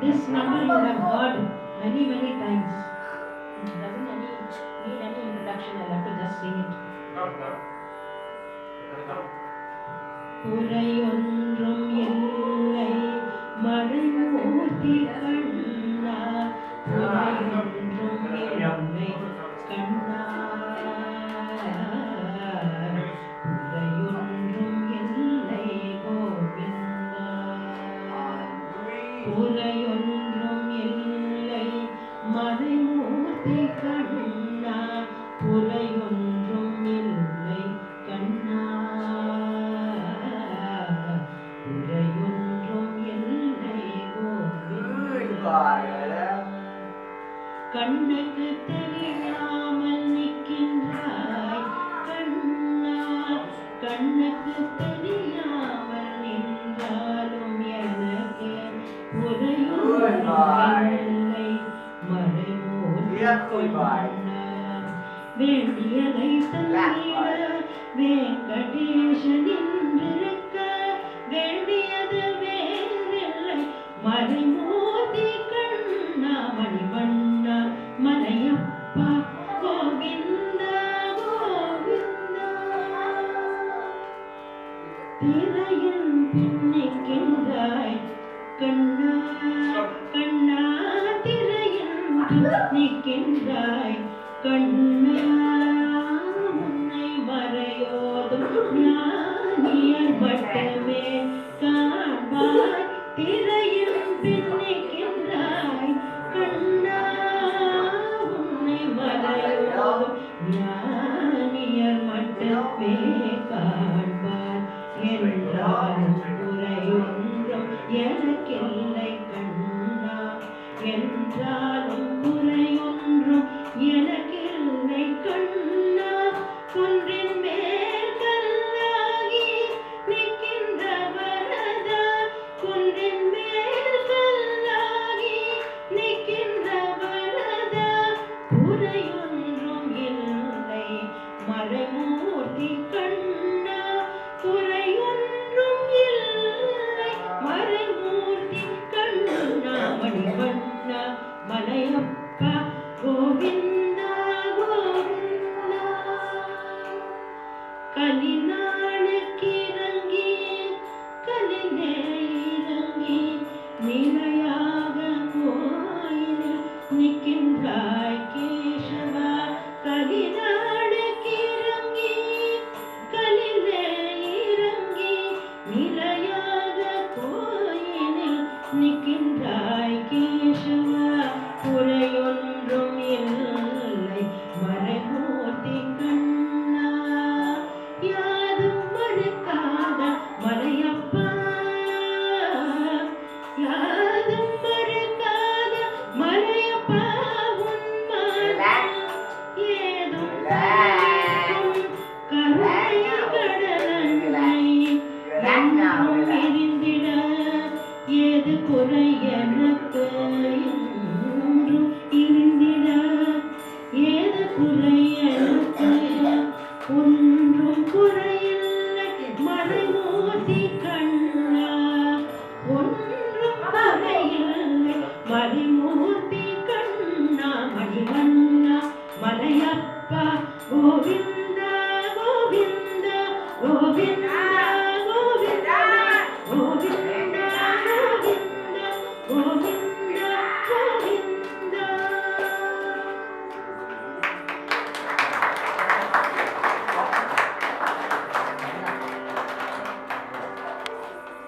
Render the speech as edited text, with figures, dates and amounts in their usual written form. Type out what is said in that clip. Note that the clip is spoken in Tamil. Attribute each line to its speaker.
Speaker 1: This number you have heard many, many times. It doesn't need any introduction. I'll have to just sing it. குறையொன்றும் இல்லை மறைமூர்த்தி கண்ணா, குறையொன்றும் இல்லை கண்ணா, குறையொன்றும் இல்லை கோவிந்தா, குறையொன்றும் இல்லை மறைமூர்த்தி கண்ணா, குறையொன்றும் இல்லை கண்ணா, குறையொன்றும் இல்லை கோவிந்தா. கண்ணுக்கு தெரியாமல் நிற்கின்றாய் கண்ணா, கண்ணுக்கு தெரியாமல் நின்றாலும் எனக்கு குறையொன்றும் இல்லை மறைமூர்த்தி கண்ணா. வேண்டியதை தந்திட வெங்கடேசன் நின்றிருக்க, வேண்டியது வேறில்லை மறைமூர்த்தி கண்ணா, மணிவண்ணா மலையப்பா கோவிந்தா கோவிந்தா. திரையின் பின்னிக்கின்றாய் கண்ணா, கண்ணா திரையின் பின்னிக்கின்றாய் கண்ணா, உன்னை மறையோதும் ஞானியர் மட்டுமே காண்பாய். திரையில் பின்னிக்கின்றாய் கண்ணா, உன்னை மறையோதும் ஞானியர் மட்டுமே காண்பாய். என்றாலும் குறையொன்றும் எனக்கில்லை கண்ணா, என்றாலும் குறையொன்றும் எனக்கில்லை கண்ணா. குன்றின் மேல் கல்லாகி நிற்கின்ற வரதா, குன்றின் மேல் கல்லாகி நிற்கின்ற வரதா, குறையொன்றும் இல்லை மறைமூர்த்தி கண்ணா, குறையொன்றும் இல்லை மறைமூர்த்தி கண்ணா, மணிவண்ணா மலையப்பா கோவிந்தா கோவிந்தா. கலிநாளுக்கு இறங்கி கலிலே இறங்கி நிலையாக கோயிலில் நிற்கின்றாய் கேசவா. கலிநாளுக்கு இறங்கி கலிலே இறங்கி நிலையாக கோயிலில் நிற்கின்றாய் கேசவா. குறையொன்றும் இல்லை மறைமூர்த்தி கண்ணா, யாதும் மறுக்காத மலையப்பா, யாதும் மறுக்காத மலையப்பா. உன்மான் ஏதும் தவிர்க்கும் கருணை கடலன்னை என்றும் எரிந்திட, ஏது குறை எனக்கு என்றும் இருந்திட, ஏது குறை எனக்கு ஒன்றும் குறையில்லை மறைமூர்த்தி கண்ணா, ஒன்றும் குறையில்லை மறைமூர்த்தி கண்ணா, மணிவண்ணா மலையப்பா கோவிந்தா கோவிந்தா கோவிந்தா கோவிந்தா கோவிந்தா கோவிந்தா கோவிந்தா.